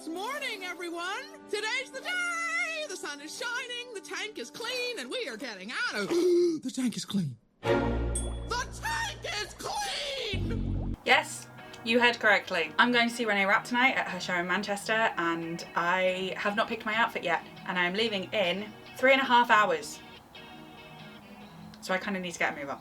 It's morning, everyone. Today's the day. The sun is shining, the tank is clean, and we are getting out of... The tank is clean. The tank is clean! Yes, you heard correctly. I'm going to see Renee Rapp tonight at her show in Manchester, and I have not picked my outfit yet, and I'm leaving in 3.5 hours. So I kind of need to get a move on.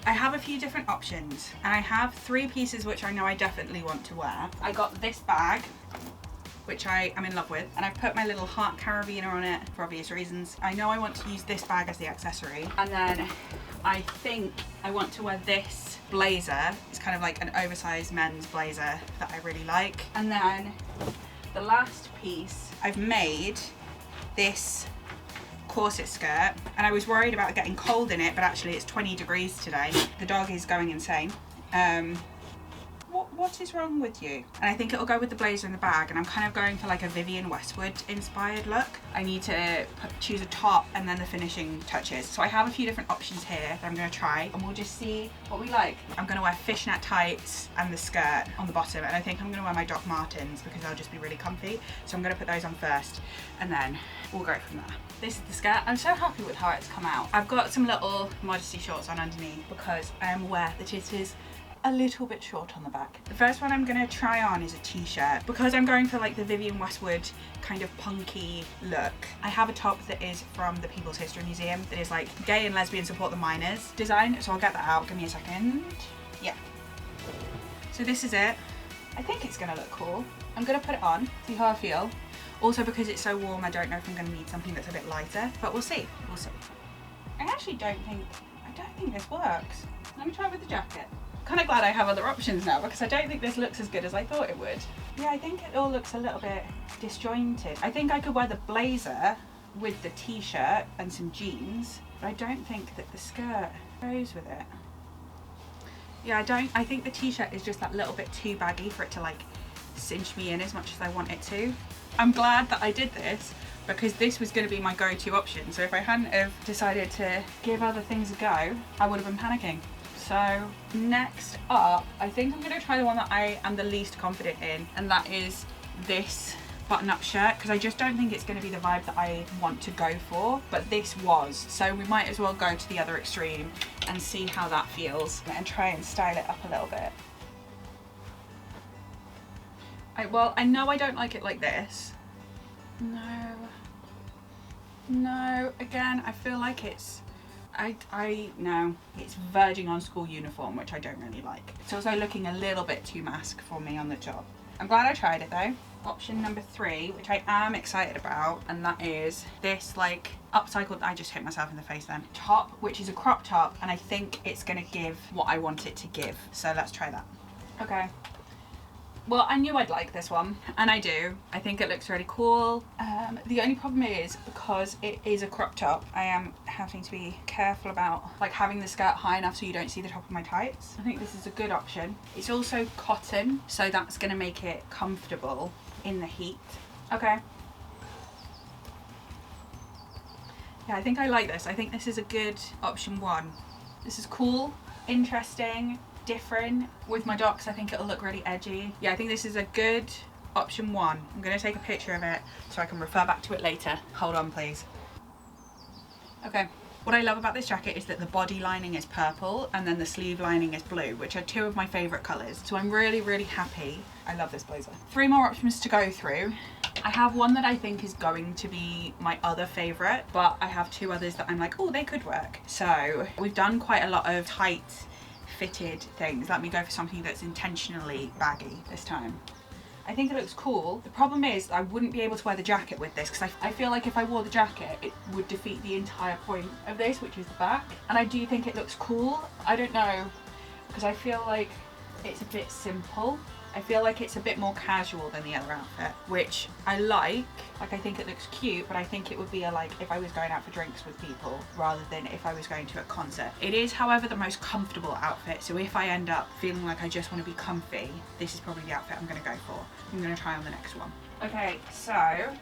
I have a few different options, and I have 3 pieces which I know I definitely want to wear. I got this bag, which I am in love with, and I've put my little heart carabiner on it for obvious reasons. I know I want to use this bag as the accessory, and then I think I want to wear this blazer. It's kind of like an oversized men's blazer that I really like. And then the last piece, I've made this corset skirt, and I was worried about getting cold in it, but actually it's 20 degrees today. The dog is going insane. What is wrong with you? And I think it'll go with the blazer and the bag, and I'm kind of going for like a Vivienne Westwood inspired look. I need to choose a top and then the finishing touches. So I have a few different options here that I'm going to try, and we'll just see what we like. I'm going to wear fishnet tights and the skirt on the bottom, and I think I'm going to wear my Doc Martens because they'll just be really comfy. So I'm going to put those on first, and then we'll go from there. This is the skirt. I'm so happy with how it's come out. I've got some little modesty shorts on underneath because I am aware that it is a little bit short on the back. The first one I'm going to try on is a t-shirt because I'm going for like the Vivienne Westwood kind of punky look. I have a top that is from the People's History Museum that is like gay and lesbian support the miners design, so I'll get that out. Give me a second. Yeah. So this is it. I think it's going to look cool. I'm going to put it on, see how I feel. Also because it's so warm, I don't know if I'm going to need something that's a bit lighter, but we'll see. We'll see. I actually don't think this works. Let me try it with the jacket. Kind of glad I have other options now because I don't think this looks as good as I thought it would. Yeah, I think it all looks a little bit disjointed. I think I could wear the blazer with the t-shirt and some jeans, but I don't think that the skirt goes with it. Yeah, I think the t-shirt is just that little bit too baggy for it to like cinch me in as much as I want it to. I'm glad that I did this because this was going to be my go-to option. So if I hadn't have decided to give other things a go, I would have been panicking. So next up, I think I'm going to try the one that I am the least confident in, and that is this button-up shirt, because I just don't think it's going to be the vibe that I want to go for, but this was. So we might as well go to the other extreme and see how that feels and try and style it up a little bit. Well, I know I don't like it like this. No, again, I feel like it's no, it's verging on school uniform, which I don't really like. It's also looking a little bit too mask for me on the job. I'm glad I tried it though. Option number 3, which I am excited about, and that is this like upcycled, I just hit myself in the face then, top, which is a crop top, and I think it's gonna give what I want it to give. So let's try that. Okay. Well, I knew I'd like this one, and I do. I think it looks really cool. The only problem is, because it is a crop top, I am having to be careful about like having the skirt high enough so you don't see the top of my tights. I think this is a good option. It's also cotton, so that's gonna make it comfortable in the heat. Okay. Yeah, I think I like this. I think this is a good option 1. This is cool, interesting, different. With my docs, I think it'll look really edgy. Yeah, I think this is a good option 1. I'm going to take a picture of it so I can refer back to it later. Hold on, please. Okay. What I love about this jacket is that the body lining is purple and then the sleeve lining is blue, which are 2 of my favourite colours. So I'm really, really happy. I love this blazer. 3 more options to go through. I have one that I think is going to be my other favourite, but I have 2 others that I'm like, oh, they could work. So we've done quite a lot of tight fitted things. Let me go for something that's intentionally baggy this time. I think it looks cool. The problem is I wouldn't be able to wear the jacket with this because I feel like if I wore the jacket it would defeat the entire point of this, which is the back. And I do think it looks cool. I don't know, because I feel like it's a bit simple. I feel like it's a bit more casual than the other outfit, which I like. Like, I think it looks cute, but I think it would be like if I was going out for drinks with people rather than if I was going to a concert. It is, however, the most comfortable outfit, so if I end up feeling like I just want to be comfy, this is probably the outfit I'm going to go for. I'm going to try on the next one. Okay, so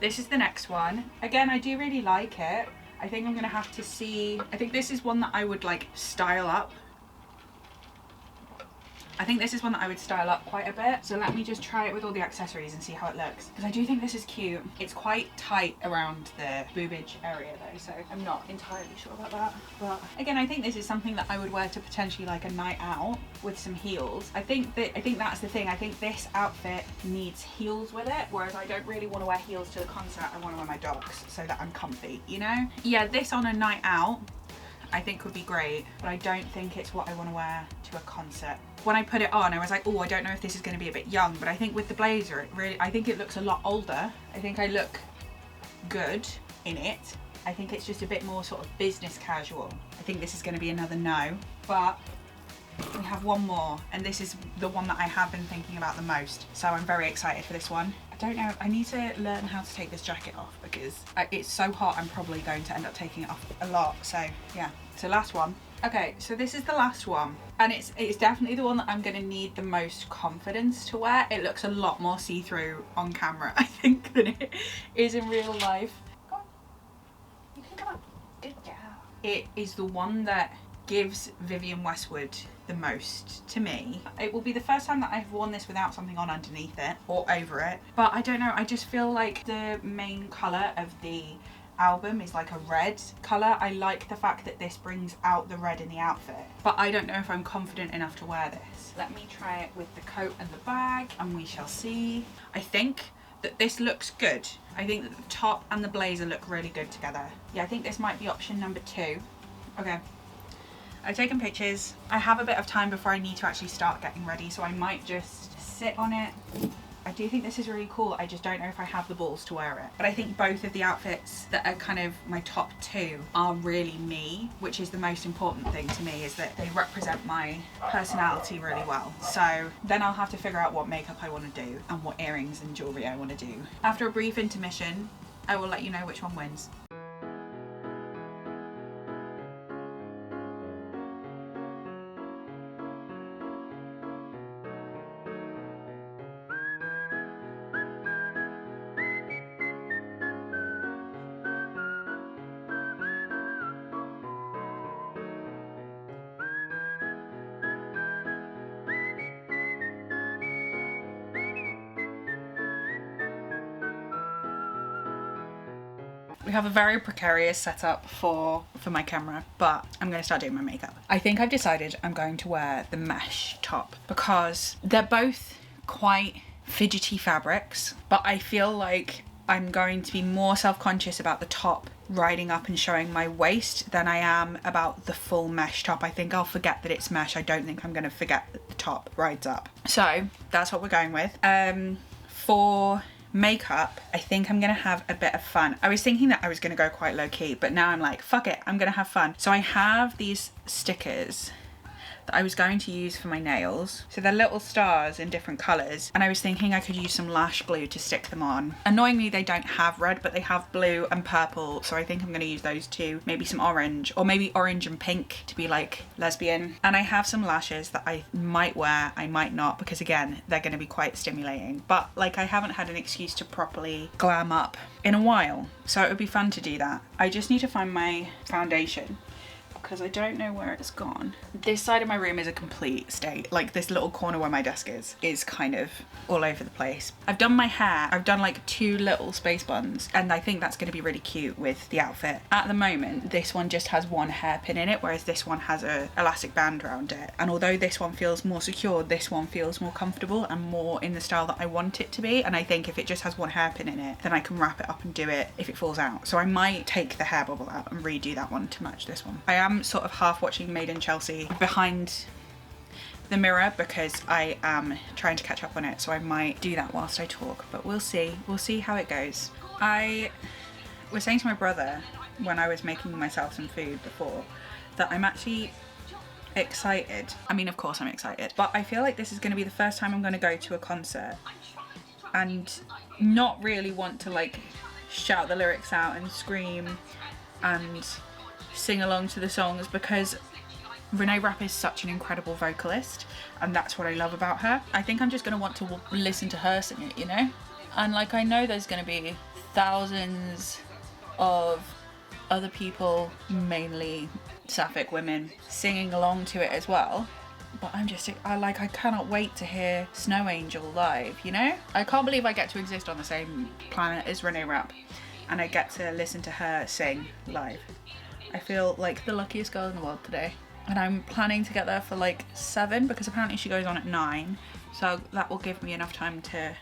this is the next one. Again, I do really like it. I think I'm going to have to see. I think this is one that I would like style up I think this is one that I would style up quite a bit. So let me just try it with all the accessories and see how it looks. Because I do think this is cute. It's quite tight around the boobage area though, so I'm not entirely sure about that. But again, I think this is something that I would wear to potentially like a night out with some heels. I think that's the thing. I think this outfit needs heels with it, whereas I don't really want to wear heels to the concert. I want to wear my dogs so that I'm comfy, you know? Yeah, this on a night out I think would be great, but I don't think it's what I want to wear to a concert. When I put it on, I was like, oh, I don't know if this is going to be a bit young, but I think with the blazer, I think it looks a lot older. I think I look good in it. I think it's just a bit more sort of business casual. I think this is going to be another no, but we have one more, and this is the one that I have been thinking about the most, so I'm very excited for this one. I don't know, I need to learn how to take this jacket off because it's so hot I'm probably going to end up taking it off a lot, so yeah. So last one. Okay, so this is the last one, and it's definitely the one that I'm going to need the most confidence to wear. It looks a lot more see-through on camera, I think, than it is in real life. Come on, you can come on. Good girl. It is the one that gives Vivienne Westwood the most to me. It will be the first time that I've worn this without something on underneath it or over it, but I don't know, I just feel like the main colour of the album is like a red colour. I like the fact that this brings out the red in the outfit, but I don't know if I'm confident enough to wear this. Let me try it with the coat and the bag and we shall see. I think that this looks good. I think that the top and the blazer look really good together. Yeah, I think this might be option number 2. Okay. I've taken pictures. I have a bit of time before I need to actually start getting ready, so I might just sit on it. I do think this is really cool. I just don't know if I have the balls to wear it. But I think both of the outfits that are kind of my top 2 are really me, which is the most important thing to me, is that they represent my personality really well. So then I'll have to figure out what makeup I want to do and what earrings and jewellery I want to do. After a brief intermission, I will let you know which one wins. We have a very precarious setup for my camera, but I'm going to start doing my makeup. I think I've decided I'm going to wear the mesh top because they're both quite fidgety fabrics, but I feel like I'm going to be more self-conscious about the top riding up and showing my waist than I am about the full mesh top. I think I'll forget that it's mesh. I don't think I'm going to forget that the top rides up. So that's what we're going with. For makeup, I think I'm gonna have a bit of fun. I was thinking that I was gonna go quite low key, but now I'm like, fuck it, I'm gonna have fun. So I have these stickers that I was going to use for my nails. So they're little stars in different colours, and I was thinking I could use some lash glue to stick them on. Annoyingly, they don't have red, but they have blue and purple, so I think I'm going to use those two. Maybe some orange, or maybe orange and pink to be like lesbian. And I have some lashes that I might wear, I might not, because again, they're going to be quite stimulating. But like, I haven't had an excuse to properly glam up in a while, so it would be fun to do that. I just need to find my foundation, because I don't know where it's gone. This side of my room is a complete state. Like, this little corner where my desk is kind of all over the place. I've done my hair. I've done like 2 little space buns, and I think that's going to be really cute with the outfit. At the moment, this one just has 1 hairpin in it, whereas this one has a elastic band around it. And although this one feels more secure, this one feels more comfortable and more in the style that I want it to be. And I think if it just has 1 hairpin in it, then I can wrap it up and do it if it falls out. So I might take the hair bubble out and redo that one to match this one. I am sort of half watching Made in Chelsea behind the mirror because I am trying to catch up on it, so I might do that whilst I talk, but we'll see how it goes. I was saying to my brother when I was making myself some food before that I'm actually excited. I mean, of course I'm excited, but I feel like this is going to be the first time I'm going to go to a concert and not really want to like shout the lyrics out and scream and sing along to the songs, because Renee Rapp is such an incredible vocalist, and that's what I love about her. I think I'm just going to want to listen to her sing it, you know? And like, I know there's going to be thousands of other people, mainly sapphic women, singing along to it as well, but I cannot wait to hear Snow Angel live, you know? I can't believe I get to exist on the same planet as Renee Rapp and I get to listen to her sing live. I feel like the luckiest girl in the world today. And I'm planning to get there for like 7 because apparently she goes on at 9. So that will give me enough time to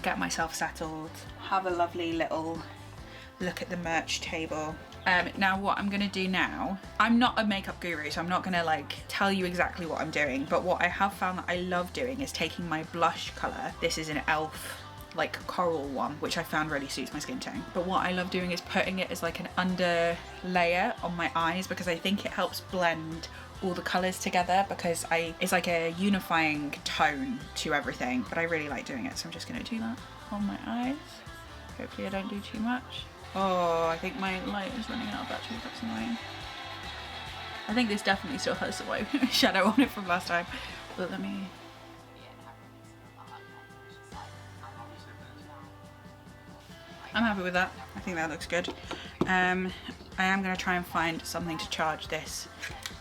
get myself settled, have a lovely little look at the merch table. Now what I'm gonna do now, I'm not a makeup guru, so I'm not gonna like tell you exactly what I'm doing, but what I have found that I love doing is taking my blush colour. This is an e.l.f. like coral one, which I found really suits my skin tone. But what I love doing is putting it as like an under layer on my eyes because I think it helps blend all the colours together because it's like a unifying tone to everything, but I really like doing it, so I'm just gonna do that on my eyes. Hopefully I don't do too much. Oh, I think my light is running out of battery, that's annoying. I think this definitely still has the white shadow on it from last time, but let me... I'm happy with that. I think that looks good. I am going to try and find something to charge this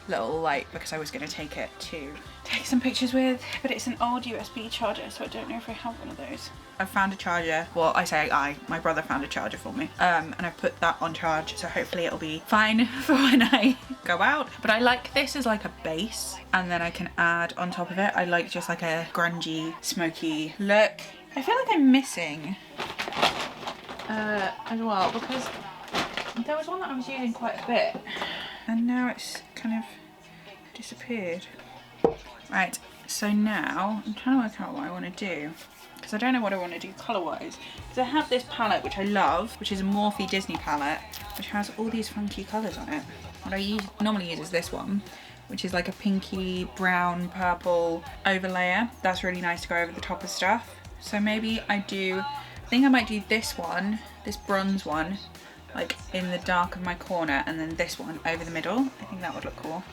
little light because I was going to take it to take some pictures with, but it's an old USB charger, so I don't know if I have one of those. I've found a charger. Well, I say my brother found a charger for me, and I put that on charge, so hopefully it'll be fine for when I go out. But I like this as like a base, and then I can add on top of it. I like just like a grungy, smoky look. I feel like I'm missing as well because there was one that I was using quite a bit and now it's kind of disappeared. Right, so now I'm trying to work out what I want to do because I don't know what I want to do colour wise, because I have this palette which I love, which is a Morphe Disney palette, which has all these funky colours on it. What I normally use is this one, which is like a pinky brown purple overlayer. That's really nice to go over the top of stuff. So maybe I think I might do this one, this bronze one, like in the dark of my corner, and then this one over the middle. I think that would look cool.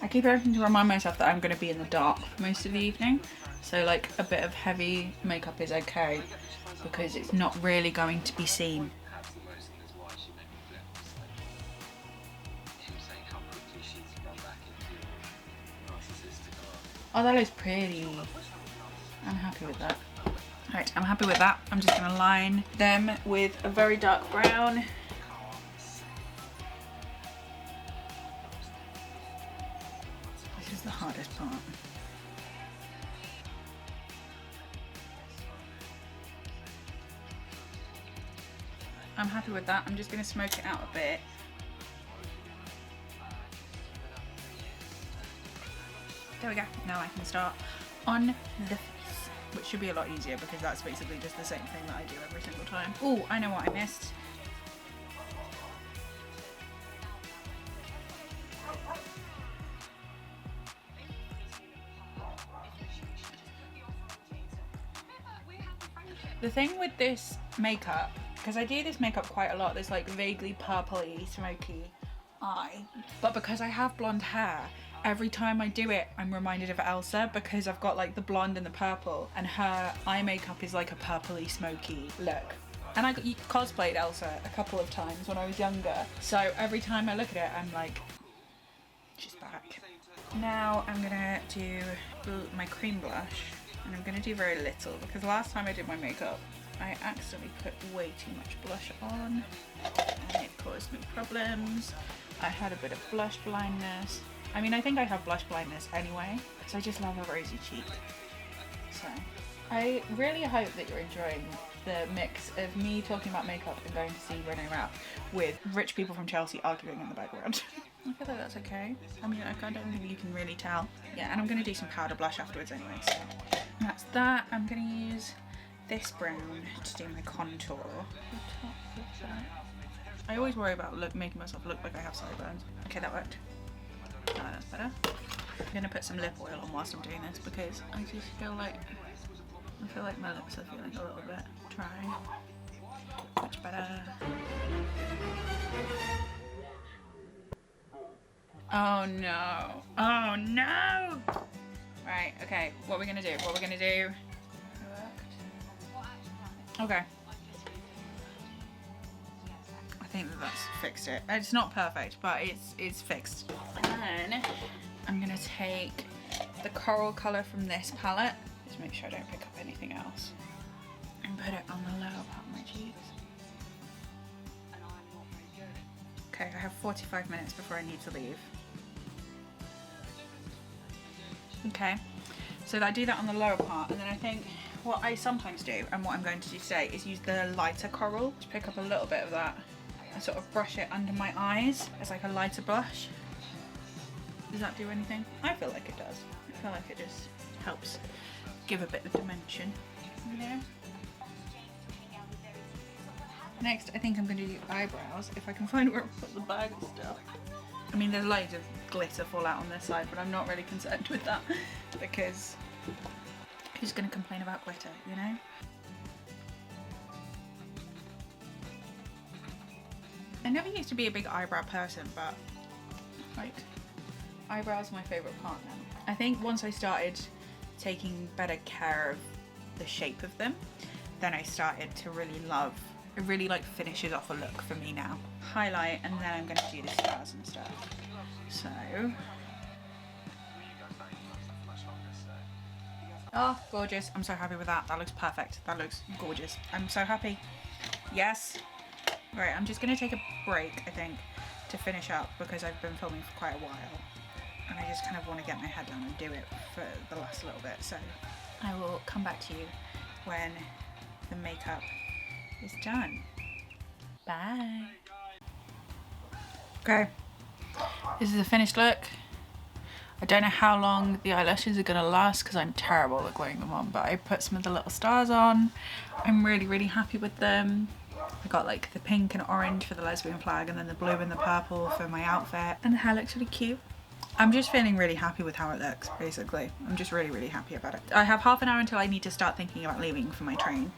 I keep having to remind myself that I'm going to be in the dark for most of the evening, so like a bit of heavy makeup is okay because it's not really going to be seen. Oh, that looks pretty. I'm happy with that. Alright, I'm happy with that. I'm just going to line them with a very dark brown. This is the hardest part. I'm happy with that. I'm just going to smoke it out a bit. There we go. Now I can start on the face, which should be a lot easier because that's basically just the same thing that I do every single time. Oh, I know what I missed. The thing with this makeup, because I do this makeup quite a lot, there's like vaguely purpley, smoky eye, but because I have blonde hair, every time I do it, I'm reminded of Elsa because I've got like the blonde and the purple, and her eye makeup is like a purpley, smoky look. And I cosplayed Elsa a couple of times when I was younger, so every time I look at it, I'm like, she's back. Now I'm gonna do my cream blush, and I'm gonna do very little because last time I did my makeup, I accidentally put way too much blush on, and it caused me problems. I had a bit of blush blindness. I mean, I think I have blush blindness anyway, because I just love a rosy cheek. So, I really hope that you're enjoying the mix of me talking about makeup and going to see Renee Rapp with rich people from Chelsea arguing in the background. I feel like that's okay. I mean, I don't think you can really tell. Yeah, and I'm going to do some powder blush afterwards anyway, so that's that. I'm going to use this brown to do my contour. I always worry about making myself look like I have sideburns. Okay, that worked. That's better. I'm gonna put some lip oil on whilst I'm doing this because I just feel like my lips are feeling a little bit dry. Much better. Oh no! Oh no! Right. Okay. What are we gonna do? What we're gonna do? Okay. think that's fixed it. It's not perfect, but it's fixed. And then I'm gonna take the coral colour from this palette, just make sure I don't pick up anything else, and put it on the lower part of my cheeks. Okay, I have 45 minutes before I need to leave. Okay, so I do that on the lower part, and then I think what I sometimes do, and what I'm going to do today, is use the lighter coral. Just pick up a little bit of that and sort of brush it under my eyes as like a lighter blush. Does that do anything? I feel like it does. I feel like it just helps give a bit of dimension, you know? Next, I think I'm going to do eyebrows, if I can find where I put the bag of stuff. I mean, there's loads of glitter fall out on this side, but I'm not really concerned with that because who's going to complain about glitter, you know? I never used to be a big eyebrow person, but like, eyebrows are my favourite part now. I think once I started taking better care of the shape of them, then I started to really love, it really like finishes off a look for me now. Highlight, and then I'm going to do the stars and stuff. So, oh, gorgeous. I'm so happy with that. That looks perfect. That looks gorgeous. I'm so happy. Yes. Right, I'm just going to take a break, I think, to finish up because I've been filming for quite a while. And I just kind of want to get my head down and do it for the last little bit. So I will come back to you when the makeup is done. Bye. Okay, this is the finished look. I don't know how long the eyelashes are gonna last because I'm terrible at gluing them on, but I put some of the little stars on. I'm really happy with them. I got like the pink and orange for the lesbian flag, and then the blue and the purple for my outfit, and the hair looks really cute. I'm just feeling really happy with how it looks, basically. I'm just really happy about it. I have half an hour until I need to start thinking about leaving for my train.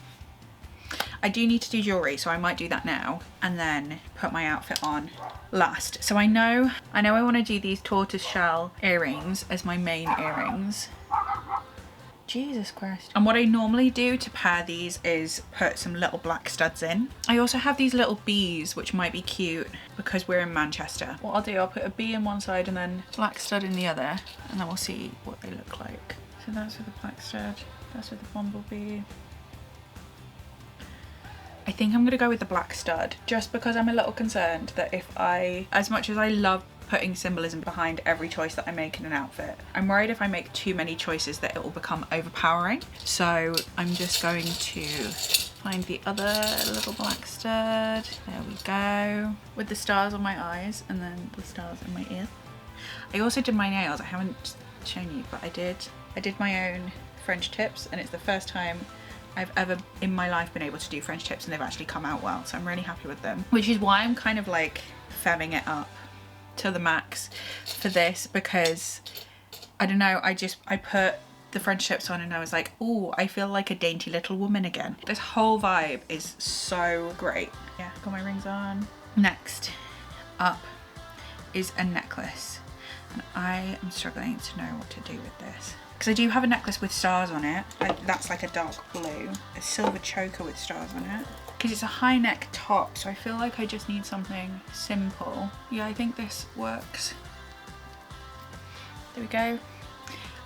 I do need to do jewellery, so I might do that now and then put my outfit on last. So I know I want to do these tortoise shell earrings as my main earrings. Jesus Christ. And what I normally do to pair these is put some little black studs in. I also have these little bees, which might be cute because we're in Manchester. What I'll do, I'll put a bee in one side and then black stud in the other, and then we'll see what they look like. So that's with the black stud, that's with the bumblebee. I think I'm gonna go with the black stud just because I'm a little concerned that if I, as much as I love putting symbolism behind every choice that I make in an outfit, I'm worried if I make too many choices that it will become overpowering. So I'm just going to find the other little black stud. There we go. With the stars on my eyes and then the stars in my ears. I also did my nails. I haven't shown you, but I did my own French tips, and it's the first time I've ever in my life been able to do French tips and they've actually come out well, so I'm really happy with them, which is why I'm kind of like femming it up to the max for this, because I don't know, I put the French tips on and I was like, oh, I feel like a dainty little woman again. This whole vibe is so great. Yeah, got my rings on. Next up is a necklace, and I am struggling to know what to do with this. Because I do have a necklace with stars on it. That's like a dark blue. A silver choker with stars on it. Because it's a high neck top, so I feel like I just need something simple. Yeah, I think this works. There we go.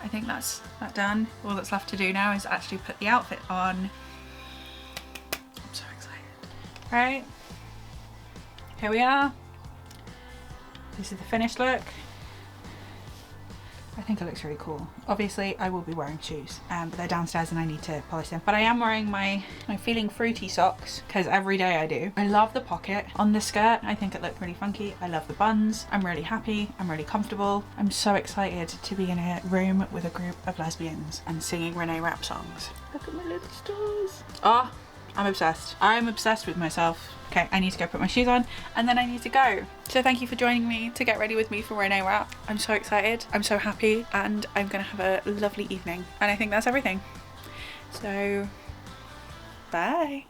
I think that's that done. All that's left to do now is actually put the outfit on. I'm so excited. Right. Here we are. This is the finished look. I think it looks really cool. Obviously, I will be wearing shoes, but they're downstairs and I need to polish them. But I am wearing my Feeling Fruity socks, because every day I do. I love the pocket on this skirt. I think it looked really funky. I love the buns. I'm really happy. I'm really comfortable. I'm so excited to be in a room with a group of lesbians and singing Renee Rapp songs. Look at my little stars. Oh, I'm obsessed. I'm obsessed with myself. Okay, I need to go put my shoes on and then I need to go. So thank you for joining me to get ready with me for Renee Rapp. I'm so excited, I'm so happy, and I'm gonna have a lovely evening. And I think that's everything. So, bye.